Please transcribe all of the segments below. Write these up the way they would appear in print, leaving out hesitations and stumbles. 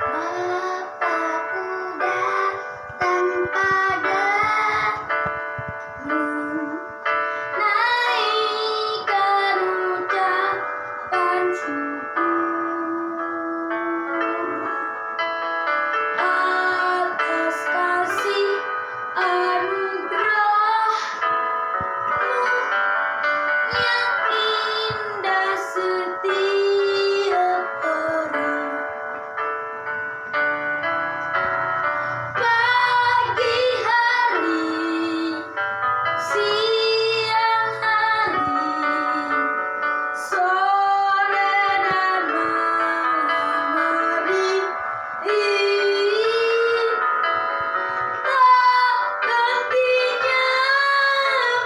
Bapakku datang padamu, naikkan ucapan syukur atas kasih anugerah-Mu yang indah setiap hari. Pagi hari, siang hari, sore dan malam hari, tak hentinya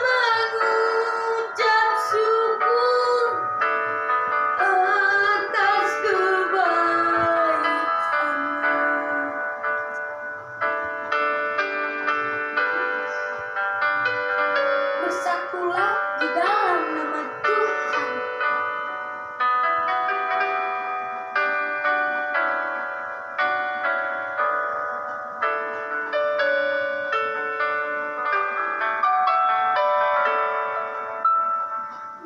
mengucap syukur atas kebaikan-Mu. Bersatulah di dalam nama Tuhan.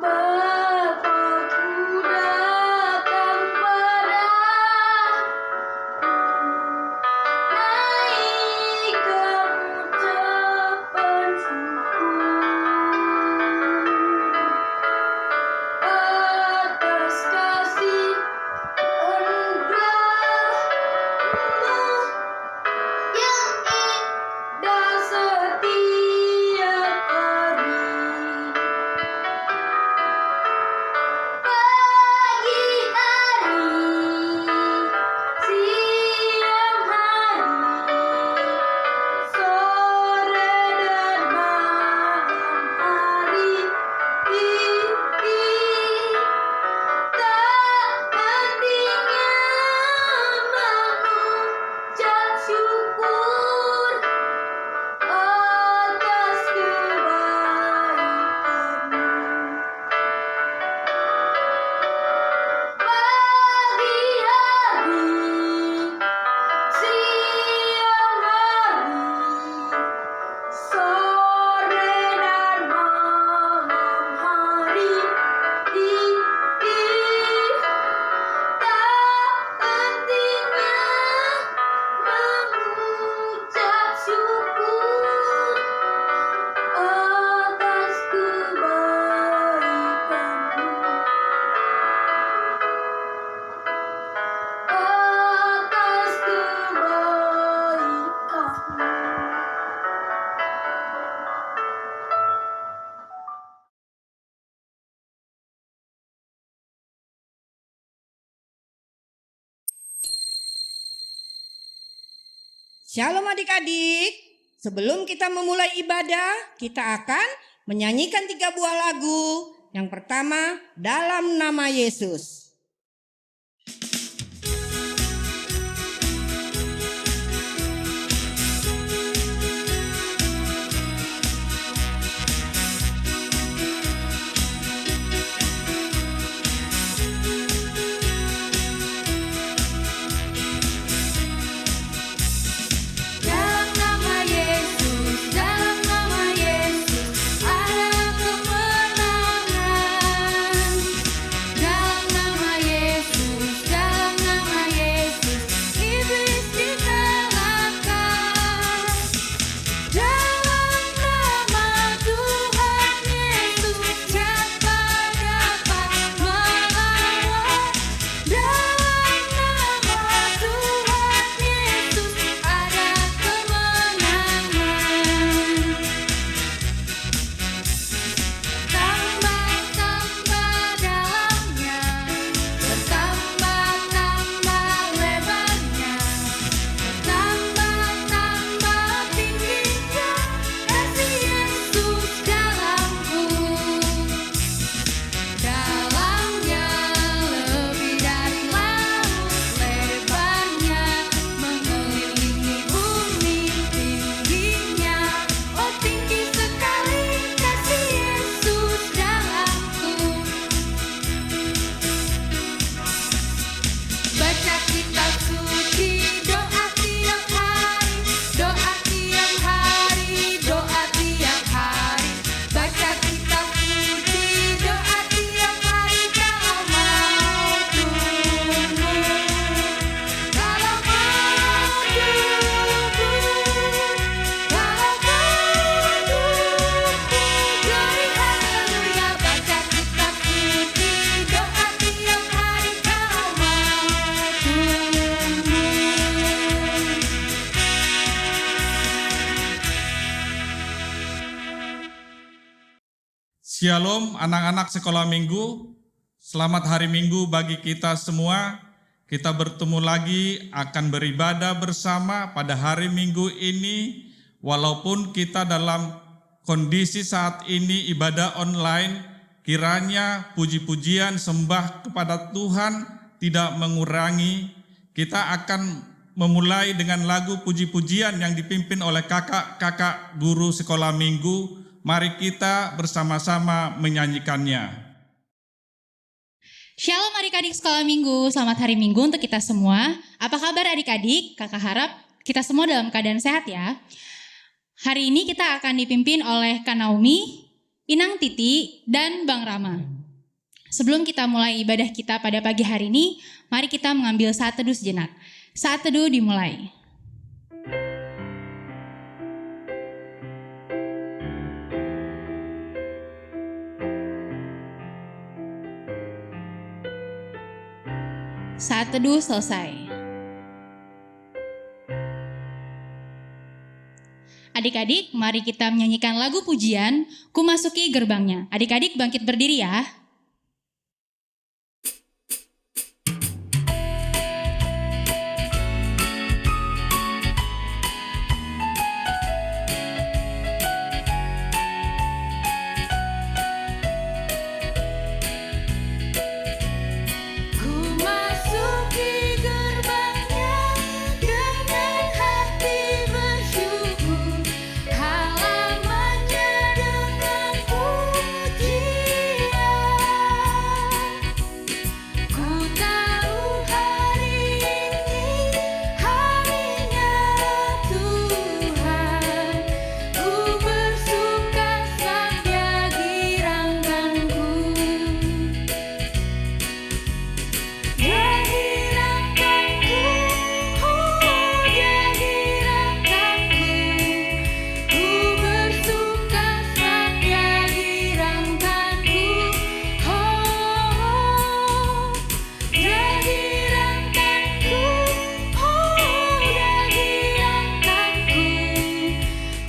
Bapakku datang padamu, naikkan ucapan syukur atas kasih anugerah-Mu yang indah setiap hari. Pagi hari, siang hari, sore dan malam hari, tak hentinya mengucap syukur atas kebaikan-Mu. Pagi hari, siang hari, sore dan malam hari, tak hentinya mengucap syukur atas kebaikan-Mu. Atas kebaikan-Mu. Shalom adik-adik, sebelum kita memulai ibadah, kita akan menyanyikan 3 buah lagu. Yang pertama, dalam nama Yesus. Dalam nama Yesus, dalam nama Yesus ada kemenangan. Dalam nama Shalom anak-anak sekolah minggu, selamat hari minggu bagi kita semua. Kita bertemu lagi akan beribadah bersama pada hari minggu ini. Walaupun kita dalam kondisi saat ini ibadah online, kiranya puji-pujian sembah kepada Tuhan tidak mengurangi. Kita akan memulai dengan lagu puji-pujian yang dipimpin oleh kakak-kakak guru sekolah minggu. Mari kita bersama-sama menyanyikannya. Shalom adik-adik sekolah minggu, selamat hari minggu untuk kita semua. Apa kabar adik-adik? Kakak harap kita semua dalam keadaan sehat ya. Hari ini kita akan dipimpin oleh Kak Naomi, Inang Titi, dan Bang Rama. Sebelum kita mulai ibadah kita pada pagi hari ini, mari kita mengambil saat teduh sejenak. Saat teduh dimulai. Saat teduh selesai. Adik-adik, mari kita menyanyikan lagu pujian, Ku Masuki Gerbangnya. Adik-adik bangkit berdiri ya. Ku masuki gerbangnya dengan hati bersyukur, halamannya dengan pujian. Ku tahu hari ini harinya Tuhan, ku bersuka sampai girangkanku. Dia girangkanku, oh dia girangkanku, ku bersuka sampai girangkanku, oh dia girangkanku, oh dia girangkanku,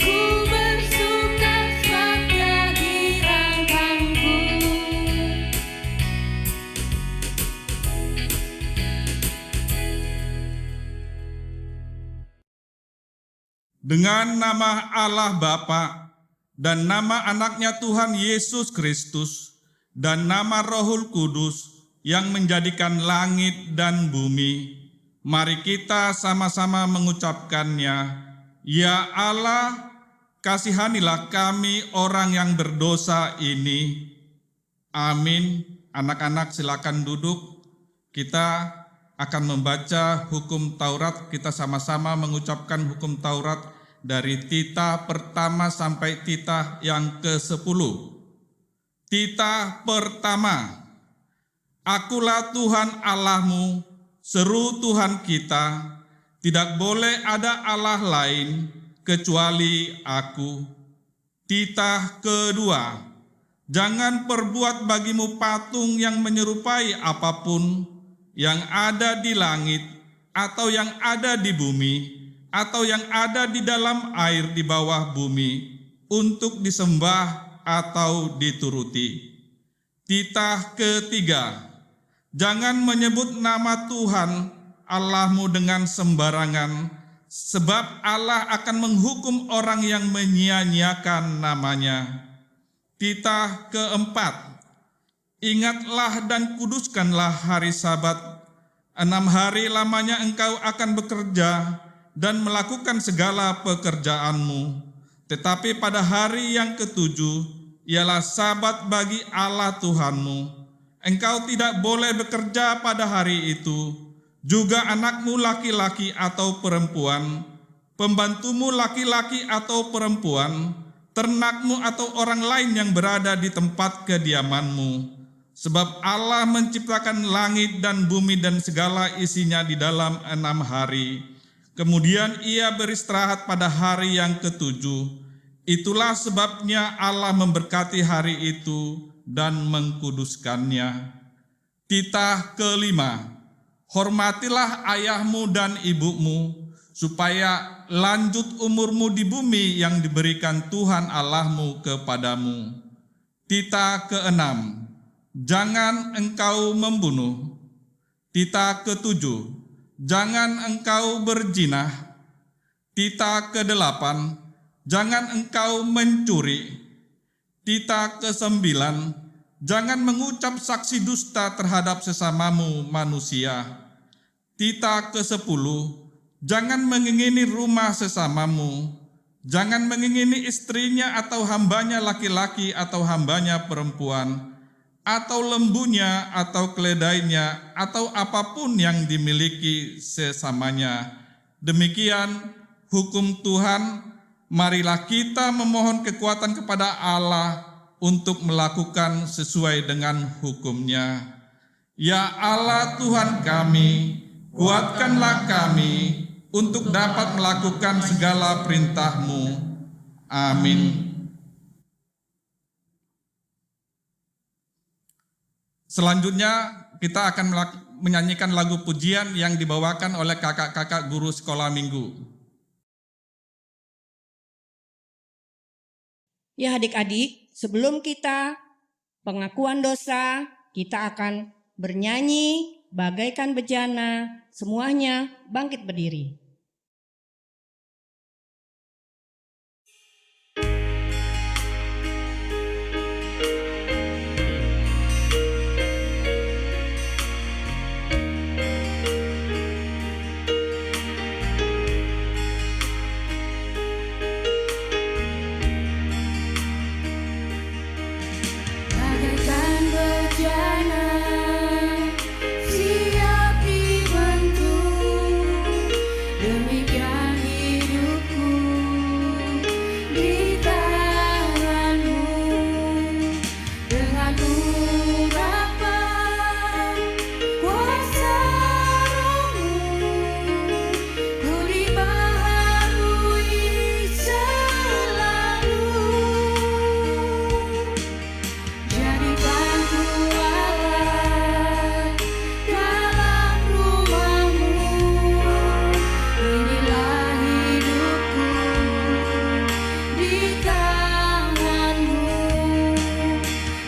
ku bersuka sampai girangkanku. Dengan nama Allah Bapa dan nama anaknya Tuhan Yesus Kristus dan nama Rohul Kudus yang menjadikan langit dan bumi, mari kita sama-sama mengucapkannya. Ya Allah, kasihanilah kami orang yang berdosa ini. Amin. Anak-anak silakan duduk. Kita akan membaca hukum Taurat. Kita sama-sama mengucapkan hukum Taurat dari titah pertama sampai titah yang ke-10. Titah pertama. Akulah Tuhan Allahmu, seru Tuhan kita, tidak boleh ada Allah lain kecuali aku. Titah kedua. Jangan perbuat bagimu patung yang menyerupai apapun yang ada di langit, atau yang ada di bumi, atau yang ada di dalam air di bawah bumi, untuk disembah atau dituruti. Titah ketiga, jangan menyebut nama Tuhan Allahmu dengan sembarangan, sebab Allah akan menghukum orang yang menyia-nyiakan namanya. Titah keempat, ingatlah dan kuduskanlah hari Sabat. 6 hari lamanya engkau akan bekerja dan melakukan segala pekerjaanmu. Tetapi pada hari yang ke-7 ialah Sabat bagi Allah Tuhanmu. Engkau tidak boleh bekerja pada hari itu. Juga anakmu laki-laki atau perempuan, pembantumu laki-laki atau perempuan, ternakmu atau orang lain yang berada di tempat kediamanmu. Sebab Allah menciptakan langit dan bumi dan segala isinya di dalam 6 hari. Kemudian ia beristirahat pada hari yang ke-7. Itulah sebabnya Allah memberkati hari itu dan mengkuduskannya. Titah kelima. Hormatilah ayahmu dan ibumu, supaya lanjut umurmu di bumi yang diberikan Tuhan Allahmu kepadamu. Tita keenam, jangan engkau membunuh. Tita ketujuh, jangan engkau berzinah. Tita kedelapan, jangan engkau mencuri. Tita kesembilan, jangan mengucap saksi dusta terhadap sesamamu manusia. Tita kesepuluh, jangan mengingini rumah sesamamu. Jangan mengingini istrinya atau hambanya laki-laki atau hambanya perempuan, atau lembunya atau keledainya, atau apapun yang dimiliki sesamanya. Demikian hukum Tuhan, marilah kita memohon kekuatan kepada Allah untuk melakukan sesuai dengan hukum-Nya. Ya Allah Tuhan kami, kuatkanlah kami untuk dapat melakukan segala perintah-Mu. Amin. Selanjutnya kita akan menyanyikan lagu pujian yang dibawakan oleh kakak-kakak guru sekolah minggu. Ya adik-adik, sebelum kita pengakuan dosa, kita akan bernyanyi bagaikan bejana, semuanya bangkit berdiri. Bagaikan bejana siap dibentuk, demikian hidupku di tangan-Mu. Dengan urapan kuasa Roh-Mu, ku dibaharui selalu. Jadikanku alat dalam rumah-Mu, inilah hidupku di tangan-Mu.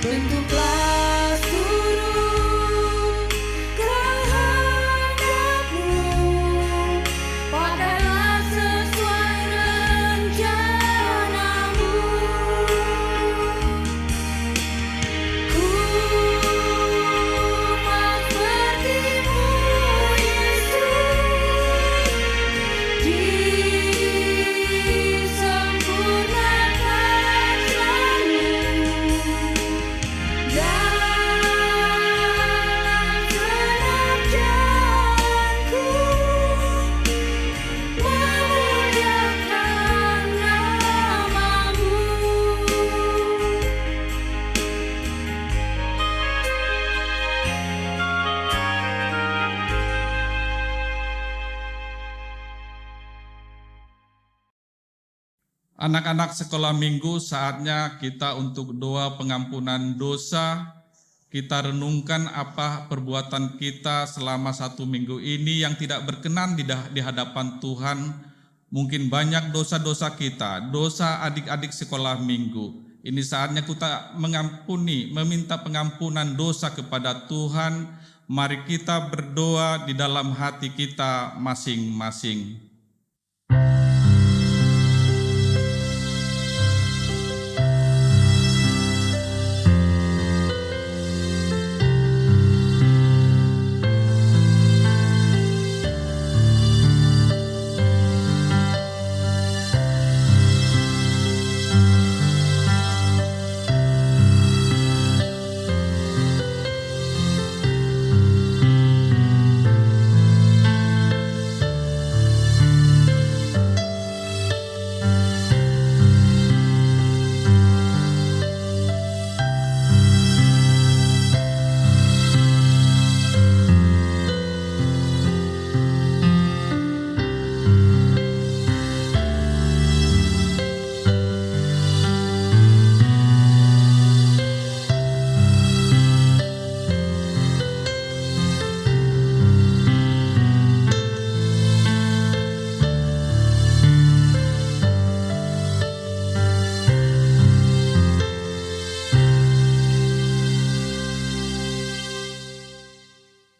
Bentuklah seluruh kehendak-Mu, pakailah sesuai rencana-Mu. Ku mau seperti-Mu, Yesus, disempurnakan selalu dalam segenap jalanku, memuliakan nama-Mu. Anak-anak sekolah minggu, saatnya kita untuk doa pengampunan dosa. Kita renungkan apa perbuatan kita selama 1 minggu ini yang tidak berkenan di hadapan Tuhan. Mungkin banyak dosa-dosa kita, dosa adik-adik sekolah minggu. Ini saatnya kita mengampuni, meminta pengampunan dosa kepada Tuhan. Mari kita berdoa di dalam hati kita masing-masing.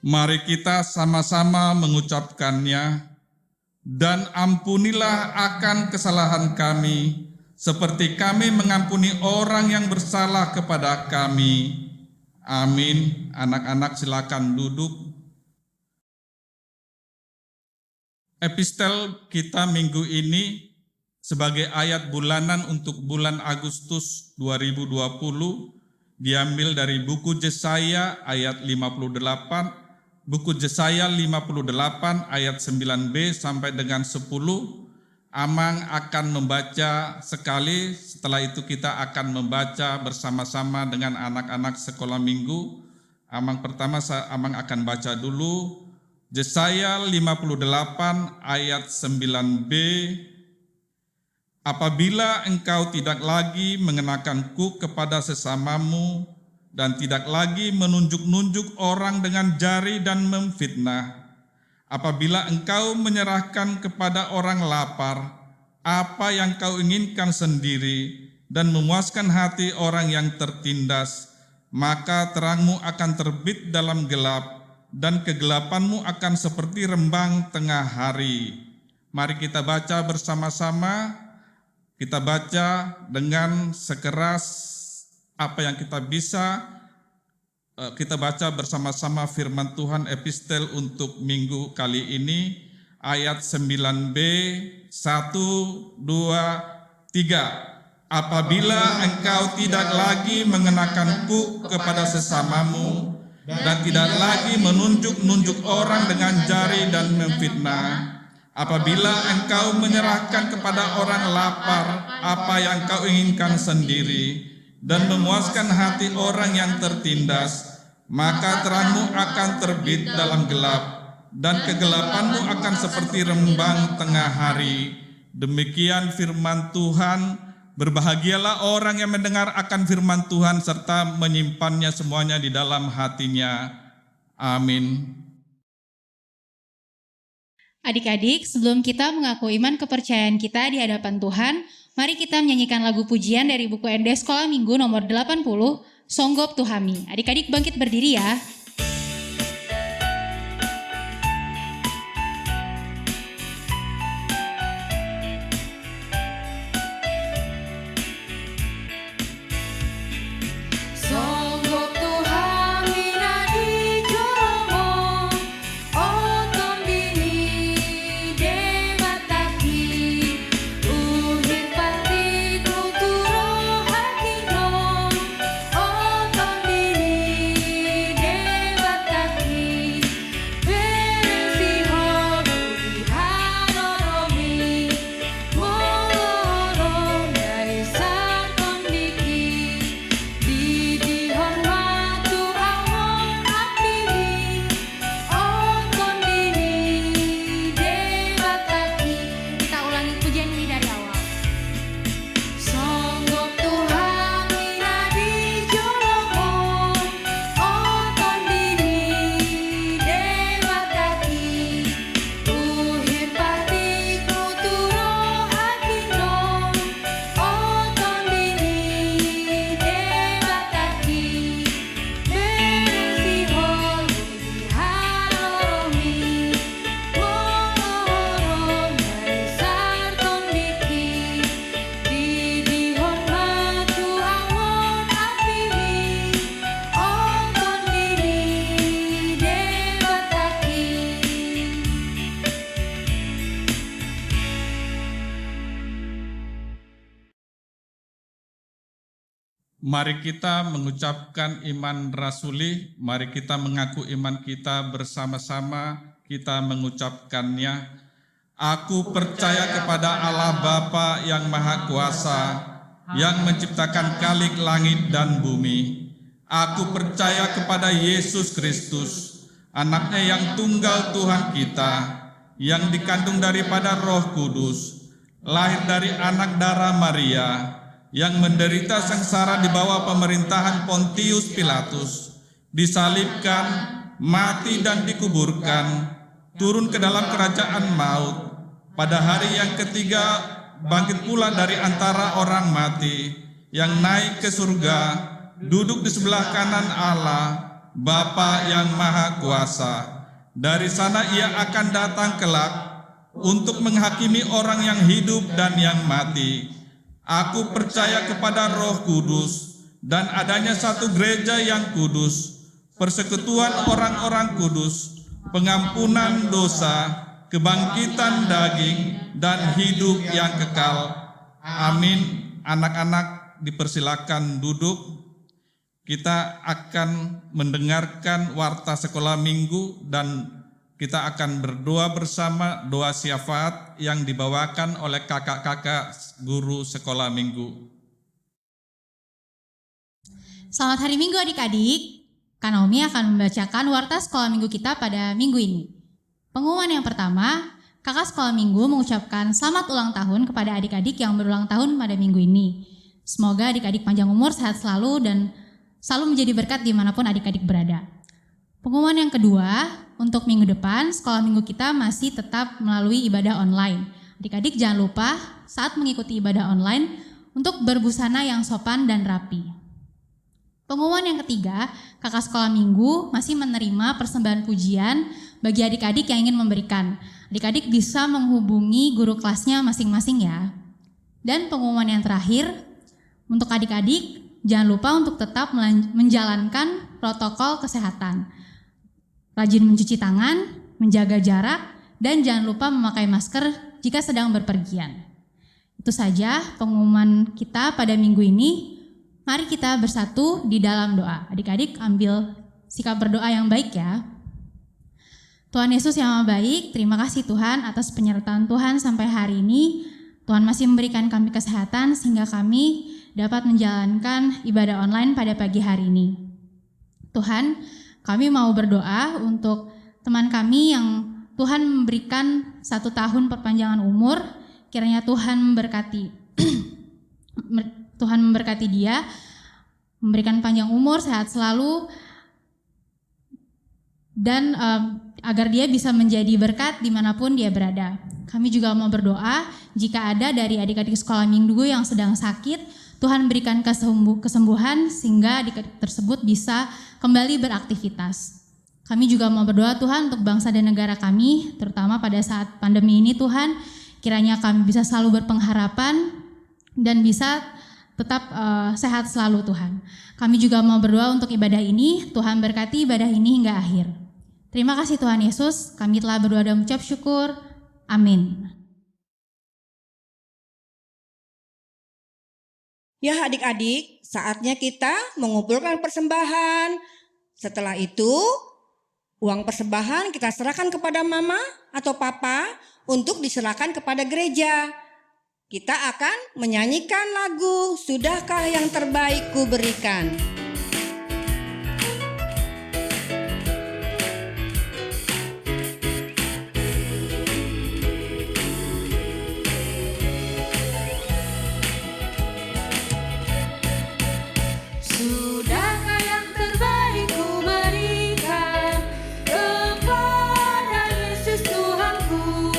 Mari kita sama-sama mengucapkannya. Dan ampunilah akan kesalahan kami, seperti kami mengampuni orang yang bersalah kepada kami. Amin. Anak-anak silakan duduk. Epistel kita minggu ini sebagai ayat bulanan untuk bulan Agustus 2020 diambil dari buku Yesaya ayat 58, buku Yesaya 58 ayat 9b sampai dengan 10. Amang akan membaca sekali, setelah itu kita akan membaca bersama-sama dengan anak-anak sekolah minggu. Amang akan baca dulu Yesaya 58 ayat 9b. Apabila engkau tidak lagi mengenakan kuk kepada sesamamu dan tidak lagi menunjuk-nunjuk orang dengan jari dan memfitnah, apabila engkau menyerahkan kepada orang lapar apa yang kau inginkan sendiri dan memuaskan hati orang yang tertindas, maka terangmu akan terbit dalam gelap dan kegelapanmu akan seperti rembang tengah hari. Mari kita baca bersama-sama. Kita baca dengan sekeras apa yang kita bisa. Kita baca bersama-sama firman Tuhan epistel untuk minggu kali ini. Ayat 9b, 1, 2, 3. Apabila engkau tidak lagi mengenakan kuk kepada sesamamu dan tidak lagi menunjuk-nunjuk orang dengan jari dan memfitnah, apabila engkau menyerahkan kepada orang lapar apa yang kau inginkan sendiri dan memuaskan hati orang yang tertindas, maka terangmu akan terbit dalam gelap dan kegelapanmu akan seperti rembang tengah hari. Demikian firman Tuhan. Berbahagialah orang yang mendengar akan firman Tuhan serta menyimpannya semuanya di dalam hatinya. Amin. Adik-adik, sebelum kita mengaku iman kepercayaan kita di hadapan Tuhan, mari kita menyanyikan lagu pujian dari buku ND Sekolah Minggu nomor 80, Songgop Tuhami. Adik-adik bangkit berdiri ya. Songgok Tuhami nadi joromo, oton dini debataki, uhir pati tuturo hakinom, oton dini debataki, beresi hobi hanoromi, molorong dari sarton diki. Didi hormatu awon apili, oton dini debataki. Kita ulangi pujian ini dari awal. Songgok Tuhami nadi jolomo, oton dini debataki, uhir pati kuturo hakinom, oton dini debataki, beresi hobi hanoromi, molorong dari sarton diki. Didi hormatu awon apili, oton dini debataki. Mari kita mengucapkan iman rasuli, mari kita mengaku iman kita bersama-sama, kita mengucapkannya. Aku percaya kepada Allah Bapa yang Maha Kuasa, yang menciptakan kalik langit dan bumi. Aku percaya kepada Yesus Kristus, anaknya yang tunggal Tuhan kita, yang dikandung daripada Roh Kudus, lahir dari anak darah Maria, yang menderita sengsara di bawah pemerintahan Pontius Pilatus, disalibkan, mati dan dikuburkan, turun ke dalam kerajaan maut, pada hari yang ketiga bangkit pula dari antara orang mati, yang naik ke surga, duduk di sebelah kanan Allah, Bapa yang Maha Kuasa. Dari sana ia akan datang kelak untuk menghakimi orang yang hidup dan yang mati. Aku percaya kepada Roh Kudus dan adanya satu gereja yang kudus, persekutuan orang-orang kudus, pengampunan dosa, kebangkitan daging, dan hidup yang kekal. Amin. Anak-anak dipersilakan duduk. Kita akan mendengarkan warta sekolah minggu dan kita akan berdoa bersama doa syafaat yang dibawakan oleh kakak-kakak guru sekolah minggu. Selamat hari Minggu adik-adik. Kak Naomi akan membacakan warta sekolah minggu kita pada minggu ini. Pengumuman yang pertama, kakak sekolah minggu mengucapkan selamat ulang tahun kepada adik-adik yang berulang tahun pada minggu ini. Semoga adik-adik panjang umur, sehat selalu, dan selalu menjadi berkat dimanapun adik-adik berada. Pengumuman yang kedua, untuk minggu depan, sekolah minggu kita masih tetap melalui ibadah online. Adik-adik jangan lupa saat mengikuti ibadah online untuk berbusana yang sopan dan rapi. Pengumuman yang ketiga, kakak sekolah minggu masih menerima persembahan pujian bagi adik-adik yang ingin memberikan. Adik-adik bisa menghubungi guru kelasnya masing-masing ya. Dan pengumuman yang terakhir, untuk adik-adik jangan lupa untuk tetap menjalankan protokol kesehatan. Rajin mencuci tangan, menjaga jarak, dan jangan lupa memakai masker jika sedang berpergian. Itu saja pengumuman kita pada minggu ini. Mari kita bersatu di dalam doa. Adik-adik ambil sikap berdoa yang baik ya. Tuhan Yesus yang Maha Baik, terima kasih Tuhan atas penyertaan Tuhan sampai hari ini. Tuhan masih memberikan kami kesehatan sehingga kami dapat menjalankan ibadah online pada pagi hari ini. Tuhan, kami mau berdoa untuk teman kami yang Tuhan memberikan 1 tahun perpanjangan umur. Kiranya Tuhan memberkati Tuhan memberkati dia, memberikan panjang umur, sehat selalu, dan agar dia bisa menjadi berkat dimanapun dia berada. Kami juga mau berdoa jika ada dari adik-adik sekolah minggu yang sedang sakit, Tuhan berikan kesembuhan sehingga adik-adik tersebut bisa kembali beraktivitas. Kami juga mau berdoa Tuhan untuk bangsa dan negara kami, terutama pada saat pandemi ini Tuhan, kiranya kami bisa selalu berpengharapan dan bisa tetap sehat selalu Tuhan. Kami juga mau berdoa untuk ibadah ini, Tuhan berkati ibadah ini hingga akhir. Terima kasih Tuhan Yesus, kami telah berdoa dan mengucap syukur. Amin. Ya adik-adik, saatnya kita mengumpulkan persembahan. Setelah itu, uang persembahan kita serahkan kepada mama atau papa untuk diserahkan kepada gereja. Kita akan menyanyikan lagu Sudahkah Yang Terbaik Ku Berikan. Sudahkah yang terbaik ku berikan kepada Yesus Tuhanku,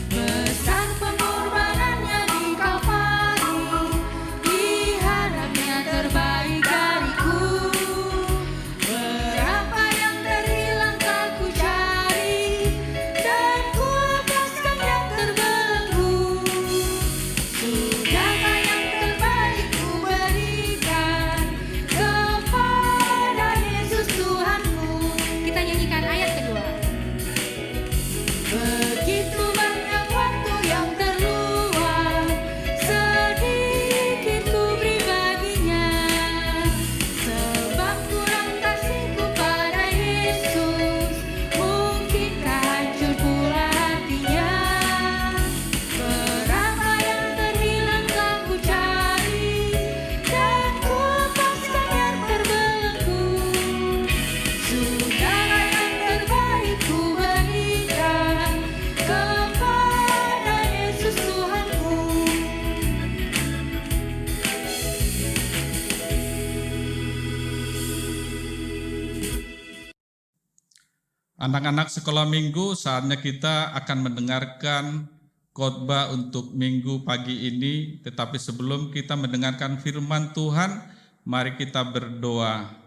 besar pengorbanannya di Kalvari, diharapnya terbaik dariku. Berapa yang terhilang tak ku cari, dan ku lepaskan yang terbelenggu. Sudahkah yang terbaik ku berikan kepada Yesus Tuhanku. Kita nyanyikan ayat kedua. Begitu banyak waktu yang terluang, sedikit ku beri baginya, sebab kurang kasihku pada Yesus, mungkinkah hancur pula hatinya. Berapa yang terhilang telah ku cari, dan ku lepaskan yang terbelenggu. Sudahkah yang terbaik ku berikan kepada Yesus Tuhanku. Anak-anak sekolah minggu, saatnya kita akan mendengarkan khotbah untuk minggu pagi ini. Tetapi sebelum kita mendengarkan firman Tuhan, mari kita berdoa.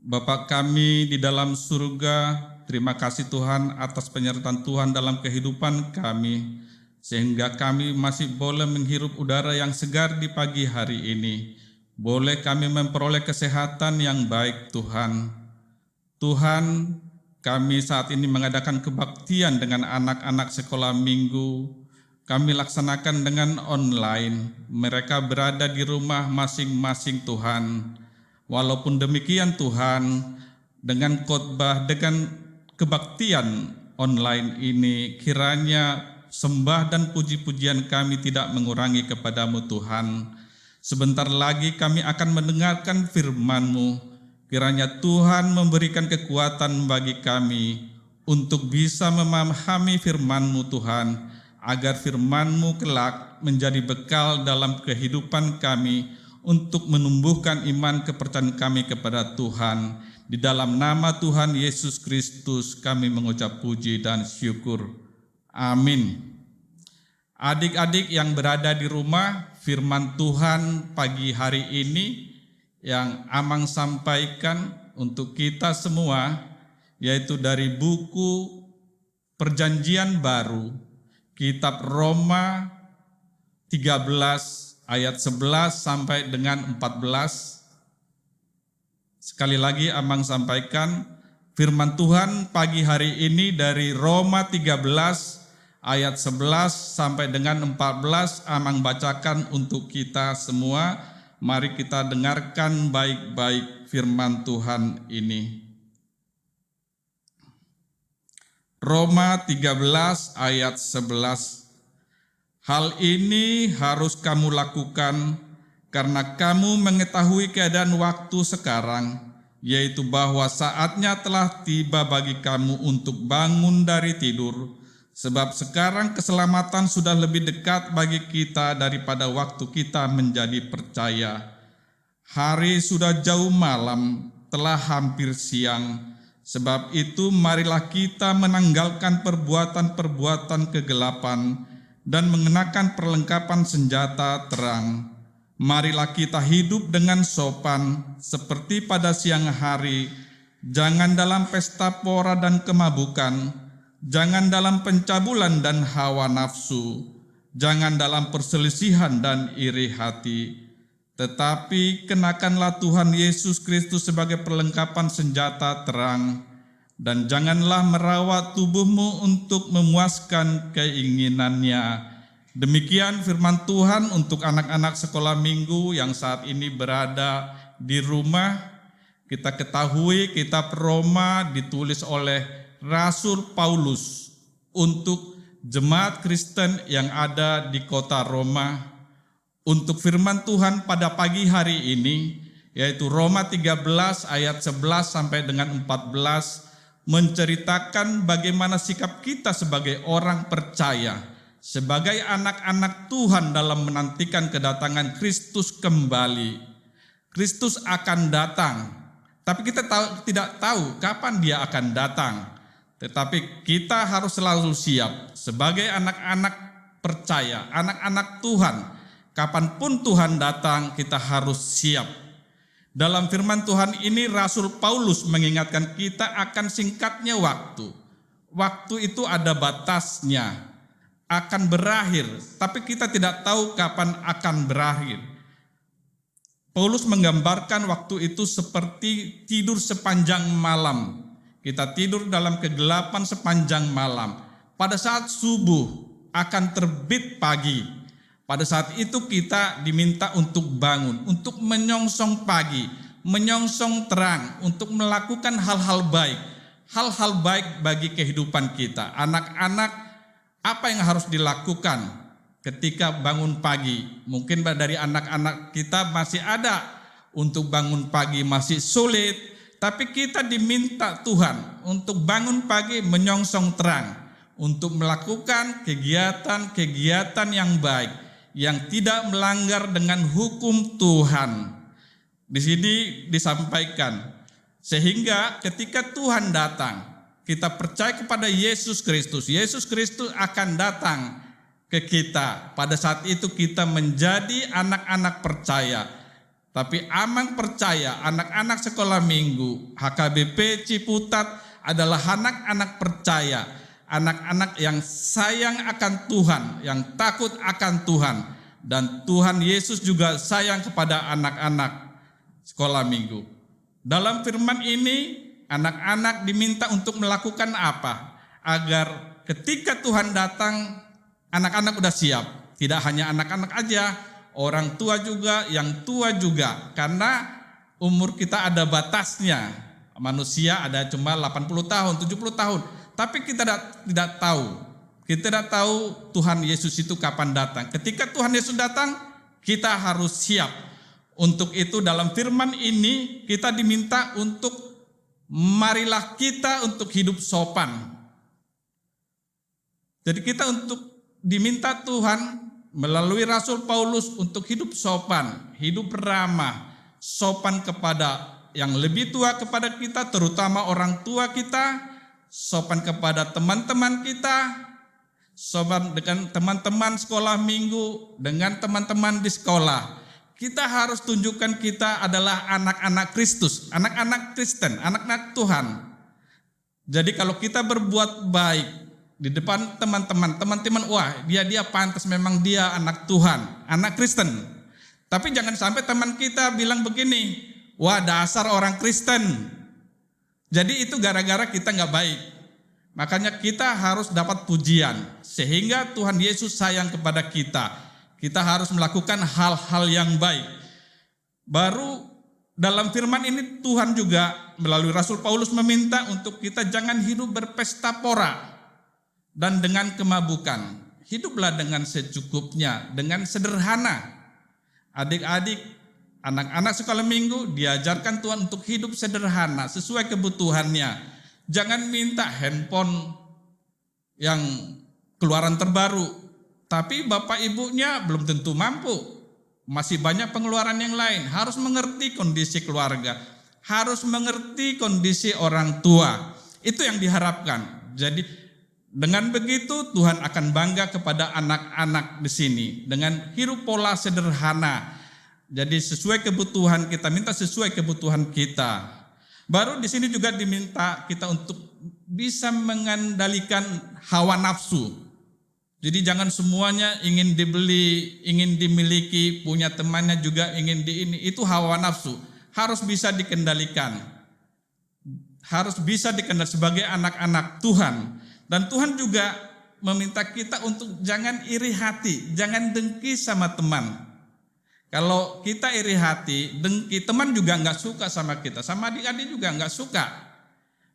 Bapa kami di dalam surga, terima kasih Tuhan atas penyertaan Tuhan dalam kehidupan kami, sehingga kami masih boleh menghirup udara yang segar di pagi hari ini. Boleh kami memperoleh kesehatan yang baik Tuhan. Tuhan, kami saat ini mengadakan kebaktian dengan anak-anak sekolah minggu. Kami laksanakan dengan online. Mereka berada di rumah masing-masing Tuhan. Walaupun demikian Tuhan, dengan khotbah, dengan kebaktian online ini, kiranya sembah dan puji-pujian kami tidak mengurangi kepadamu Tuhan. Sebentar lagi kami akan mendengarkan firman-Mu. Kiranya Tuhan memberikan kekuatan bagi kami untuk bisa memahami firman-Mu Tuhan, agar firman-Mu kelak menjadi bekal dalam kehidupan kami, untuk menumbuhkan iman kepercayaan kami kepada Tuhan. Di dalam nama Tuhan Yesus Kristus kami mengucap puji dan syukur. Amin. Adik-adik yang berada di rumah, firman Tuhan pagi hari ini yang Amang sampaikan untuk kita semua, yaitu dari buku Perjanjian Baru, kitab Roma 13 ayat 11 sampai dengan 14. Sekali lagi Amang sampaikan firman Tuhan pagi hari ini dari Roma 13 ayat 11 sampai dengan 14. Amang bacakan untuk kita semua. Mari kita dengarkan baik-baik firman Tuhan ini. Roma 13 ayat 11. Hal ini harus kamu lakukan karena kamu mengetahui keadaan waktu sekarang, yaitu bahwa saatnya telah tiba bagi kamu untuk bangun dari tidur, sebab sekarang keselamatan sudah lebih dekat bagi kita daripada waktu kita menjadi percaya. Hari sudah jauh malam, telah hampir siang, sebab itu marilah kita menanggalkan perbuatan-perbuatan kegelapan dan mengenakan perlengkapan senjata terang. Marilah kita hidup dengan sopan seperti pada siang hari, jangan dalam pesta pora dan kemabukan, jangan dalam pencabulan dan hawa nafsu, jangan dalam perselisihan dan iri hati, tetapi kenakanlah Tuhan Yesus Kristus sebagai perlengkapan senjata terang, dan janganlah merawat tubuhmu untuk memuaskan keinginannya. Demikian firman Tuhan untuk anak-anak sekolah minggu yang saat ini berada di rumah. Kita ketahui kitab Roma ditulis oleh Rasul Paulus untuk jemaat Kristen yang ada di kota Roma. Untuk firman Tuhan pada pagi hari ini, yaitu Roma 13 ayat 11 sampai dengan 14, menceritakan bagaimana sikap kita sebagai orang percaya, sebagai anak-anak Tuhan dalam menantikan kedatangan Kristus kembali. Kristus akan datang, tapi kita tidak tahu kapan dia akan datang. Tetapi kita harus selalu siap sebagai anak-anak percaya, anak-anak Tuhan. Kapanpun Tuhan datang, kita harus siap. Dalam firman Tuhan ini Rasul Paulus mengingatkan kita akan singkatnya waktu. Waktu itu ada batasnya, akan berakhir, tapi kita tidak tahu kapan akan berakhir. Paulus menggambarkan waktu itu seperti tidur sepanjang malam. Kita tidur dalam kegelapan sepanjang malam. Pada saat subuh akan terbit pagi. Pada saat itu kita diminta untuk bangun, untuk menyongsong pagi, menyongsong terang, untuk melakukan hal-hal baik. Hal-hal baik bagi kehidupan kita. Anak-anak, apa yang harus dilakukan ketika bangun pagi? Mungkin dari anak-anak kita masih ada untuk bangun pagi masih sulit, tapi kita diminta Tuhan untuk bangun pagi menyongsong terang, untuk melakukan kegiatan-kegiatan yang baik, yang tidak melanggar dengan hukum Tuhan. Di sini disampaikan, sehingga ketika Tuhan datang, kita percaya kepada Yesus Kristus. Yesus Kristus akan datang ke kita. Pada saat itu kita menjadi anak-anak percaya. Tapi Amang percaya anak-anak sekolah minggu HKBP Ciputat adalah anak-anak percaya, anak-anak yang sayang akan Tuhan, yang takut akan Tuhan. Dan Tuhan Yesus juga sayang kepada anak-anak sekolah minggu. Dalam firman ini, anak-anak diminta untuk melakukan apa? Agar ketika Tuhan datang, anak-anak udah siap. Tidak hanya anak-anak aja, orang tua juga, yang tua juga. Karena umur kita ada batasnya. Manusia ada cuma 80 tahun, 70 tahun. Tapi kita tidak tahu. Kita tidak tahu Tuhan Yesus itu kapan datang. Ketika Tuhan Yesus datang, kita harus siap. Untuk itu dalam firman ini kita diminta untuk marilah kita untuk hidup sopan. Jadi kita untuk diminta Tuhan melalui Rasul Paulus untuk hidup sopan, hidup ramah, sopan kepada yang lebih tua kepada kita, terutama orang tua kita, sopan kepada teman-teman kita, sopan dengan teman-teman sekolah minggu, dengan teman-teman di sekolah. Kita harus tunjukkan kita adalah anak-anak Kristus, anak-anak Kristen, anak-anak Tuhan. Jadi kalau kita berbuat baik di depan teman-teman, wah dia pantas, memang dia anak Tuhan, anak Kristen. Tapi jangan sampai teman kita bilang begini, wah dasar orang Kristen. Jadi itu gara-gara kita nggak baik. Makanya kita harus dapat pujian, sehingga Tuhan Yesus sayang kepada kita. Kita harus melakukan hal-hal yang baik. Baru dalam firman ini Tuhan juga melalui Rasul Paulus meminta untuk kita jangan hidup berpesta pora dan dengan kemabukan. Hiduplah dengan secukupnya, dengan sederhana. Adik-adik, anak-anak sekolah minggu diajarkan Tuhan untuk hidup sederhana, sesuai kebutuhannya. Jangan minta handphone yang keluaran terbaru, tapi bapak ibunya belum tentu mampu. Masih banyak pengeluaran yang lain. Harus mengerti kondisi keluarga, harus mengerti kondisi orang tua. Itu yang diharapkan. Jadi dengan begitu Tuhan akan bangga kepada anak-anak di sini dengan hidup pola sederhana. Jadi sesuai kebutuhan kita, minta sesuai kebutuhan kita. Baru di sini juga diminta kita untuk bisa mengendalikan hawa nafsu. Jadi jangan semuanya ingin dibeli, ingin dimiliki, punya temannya juga ingin itu hawa nafsu. Harus bisa dikendalikan. Harus bisa dikendalikan sebagai anak-anak Tuhan. Dan Tuhan juga meminta kita untuk jangan iri hati, jangan dengki sama teman. Kalau kita iri hati, dengki, teman juga nggak suka sama kita, sama adik-adik juga nggak suka.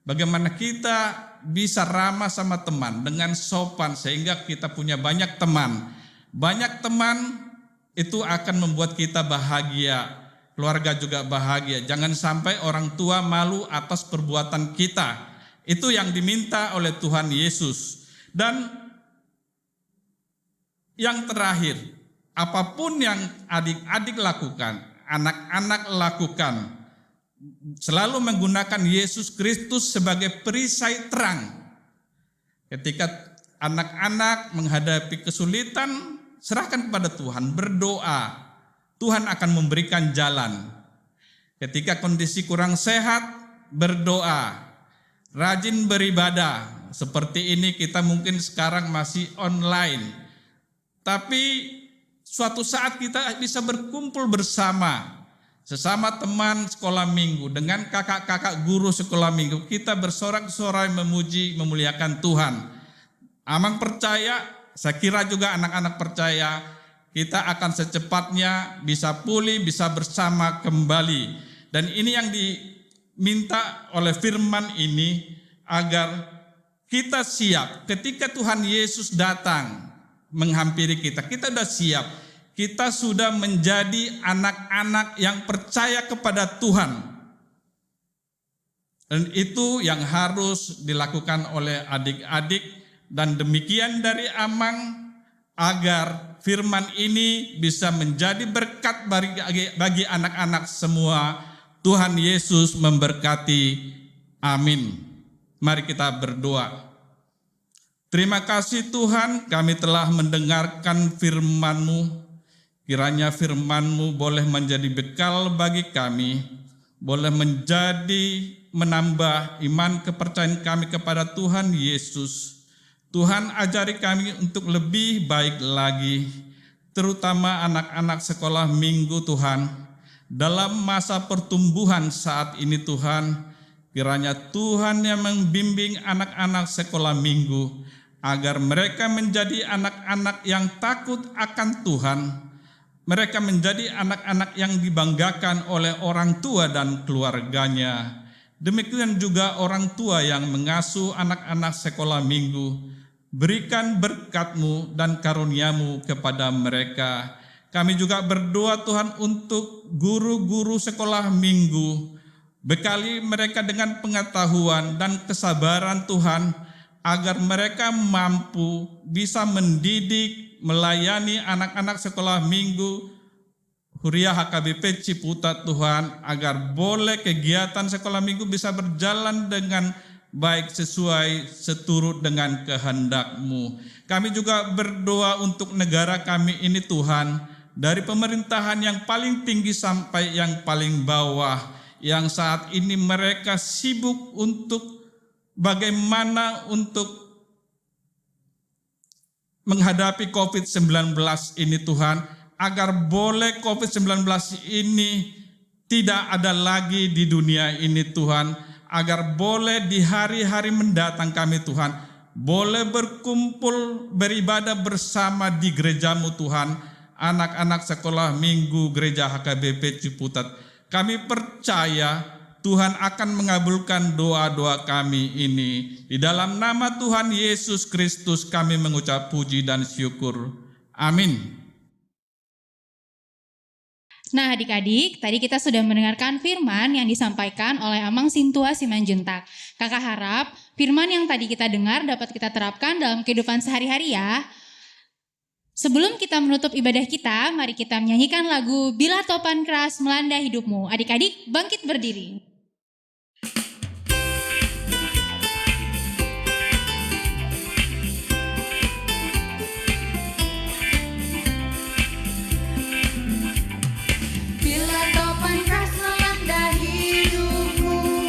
Bagaimana kita bisa ramah sama teman dengan sopan sehingga kita punya banyak teman. Banyak teman itu akan membuat kita bahagia, keluarga juga bahagia. Jangan sampai orang tua malu atas perbuatan kita. Itu yang diminta oleh Tuhan Yesus. Dan yang terakhir, apapun yang adik-adik lakukan, anak-anak lakukan, selalu menggunakan Yesus Kristus sebagai perisai terang. Ketika anak-anak menghadapi kesulitan, serahkan kepada Tuhan, berdoa. Tuhan akan memberikan jalan. Ketika kondisi kurang sehat, berdoa. Rajin beribadah. Seperti ini kita mungkin sekarang masih online. Tapi suatu saat kita bisa berkumpul bersama, sesama teman sekolah minggu, dengan kakak-kakak guru sekolah minggu, kita bersorak-sorai memuji, memuliakan Tuhan. Amang percaya, saya kira juga anak-anak percaya, kita akan secepatnya bisa pulih, bisa bersama kembali. Dan ini yang diminta oleh firman ini, agar kita siap ketika Tuhan Yesus datang menghampiri kita. Kita sudah siap. Kita sudah menjadi anak-anak yang percaya kepada Tuhan. Dan itu yang harus dilakukan oleh adik-adik. Dan demikian dari Amang, agar firman ini bisa menjadi berkat bagi anak-anak semua. Tuhan Yesus memberkati. Amin. Mari kita berdoa. Terima kasih Tuhan, kami telah mendengarkan firman-Mu. Kiranya firman-Mu boleh menjadi bekal bagi kami, boleh menambah iman kepercayaan kami kepada Tuhan Yesus. Tuhan, ajari kami untuk lebih baik lagi, terutama anak-anak sekolah minggu Tuhan. Dalam masa pertumbuhan saat ini Tuhan, kiranya Tuhan yang membimbing anak-anak sekolah minggu, agar mereka menjadi anak-anak yang takut akan Tuhan. Mereka menjadi anak-anak yang dibanggakan oleh orang tua dan keluarganya. Demikian juga orang tua yang mengasuh anak-anak sekolah minggu. Berikan berkat-Mu dan karunia-Mu kepada mereka. Kami juga berdoa Tuhan untuk guru-guru sekolah minggu. Bekali mereka dengan pengetahuan dan kesabaran Tuhan, agar mereka mampu bisa mendidik, melayani anak-anak sekolah minggu Huria HKBP Ciputat Tuhan, agar boleh kegiatan sekolah minggu bisa berjalan dengan baik sesuai seturut dengan kehendak-Mu. Kami juga berdoa untuk negara kami ini Tuhan, dari pemerintahan yang paling tinggi sampai yang paling bawah, yang saat ini mereka sibuk untuk bagaimana untuk menghadapi COVID-19 ini Tuhan, agar boleh COVID-19 ini tidak ada lagi di dunia ini Tuhan, agar boleh di hari-hari mendatang kami Tuhan, boleh berkumpul beribadah bersama di gereja-Mu Tuhan, anak-anak sekolah minggu gereja HKBP Ciputat. Kami percaya Tuhan akan mengabulkan doa-doa kami ini. Di dalam nama Tuhan Yesus Kristus kami mengucap puji dan syukur. Amin. Nah adik-adik, tadi kita sudah mendengarkan firman yang disampaikan oleh Amang Sintua Simanjuntak. Kakak harap firman yang tadi kita dengar dapat kita terapkan dalam kehidupan sehari-hari ya. Sebelum kita menutup ibadah kita, mari kita menyanyikan lagu Bila Topan Keras Melanda Hidupmu. Adik-adik bangkit berdiri. Bila topan keras melanda hidupmu,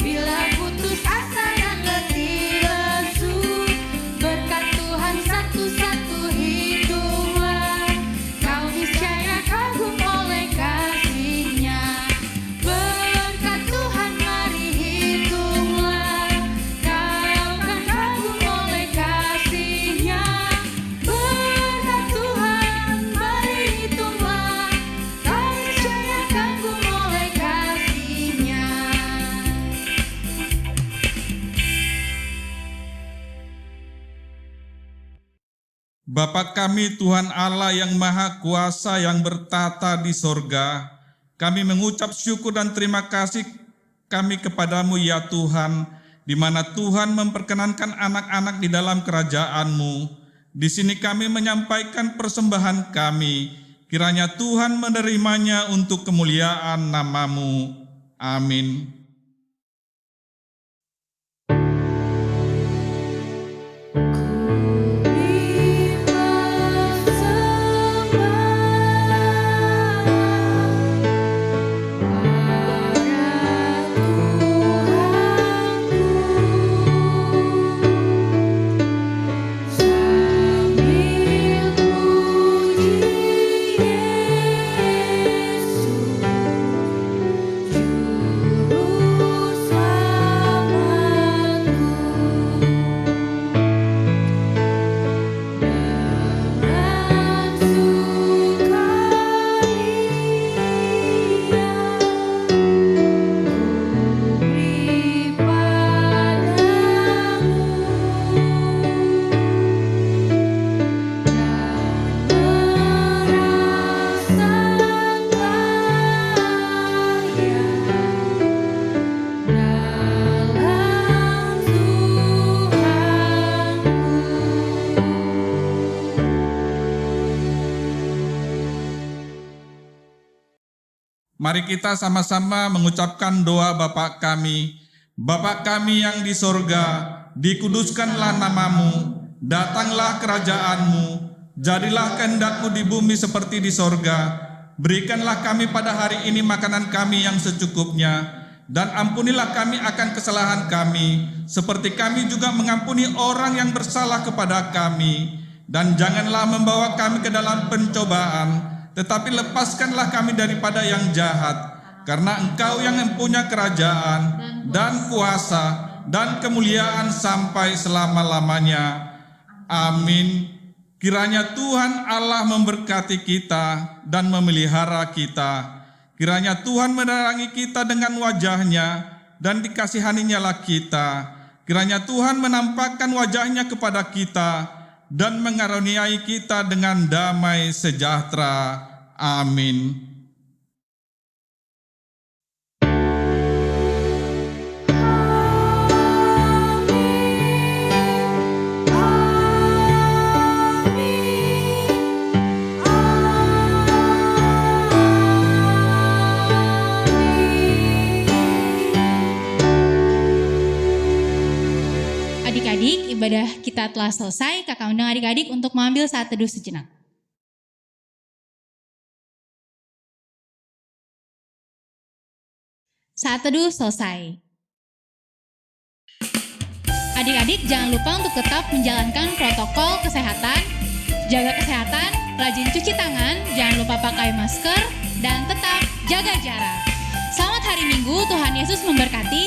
bila putus asa dan letih lesu, berkat Tuhan satu-satu hitunglah, kau niscaya kagum oleh kasih-Nya. Berkat Tuhan mari hitunglah, kau kan kagum oleh kasih-Nya. Berkat Tuhan mari hitunglah, kau niscaya kagum oleh kasih-Nya. Bapa kami Tuhan Allah yang Maha Kuasa yang bertata di sorga, kami mengucap syukur dan terima kasih kami kepadamu ya Tuhan, di mana Tuhan memperkenankan anak-anak di dalam kerajaan-Mu. Di sini kami menyampaikan persembahan kami, kiranya Tuhan menerimanya untuk kemuliaan nama-Mu. Amin. Mari kita sama-sama mengucapkan doa Bapa kami. Bapa kami yang di sorga, dikuduskanlah namamu, datanglah kerajaan-Mu, Jadilah kehendak-Mu di bumi seperti di sorga. Berikanlah kami pada hari ini makanan kami yang secukupnya, dan ampunilah kami akan kesalahan kami, seperti kami juga mengampuni orang yang bersalah kepada kami. Dan janganlah membawa kami ke dalam pencobaan, tetapi lepaskanlah kami daripada yang jahat. Karena Engkau yang mempunyai kerajaan dan kuasa dan kemuliaan sampai selama-lamanya. Amin. Kiranya Tuhan Allah memberkati kita dan memelihara kita. Kiranya Tuhan menerangi kita dengan wajah-Nya dan dikasihani-Nya kita. Kiranya Tuhan menampakkan wajah-Nya kepada kita dan mengaruniai kita dengan damai sejahtera. Amin. Adik-adik, ibadah kita telah selesai. Kakak undang adik-adik untuk mengambil saat teduh sejenak. Saat teduh selesai. Adik-adik jangan lupa untuk tetap menjalankan protokol kesehatan, jaga kesehatan, rajin cuci tangan, jangan lupa pakai masker, dan tetap jaga jarak. Selamat hari Minggu, Tuhan Yesus memberkati.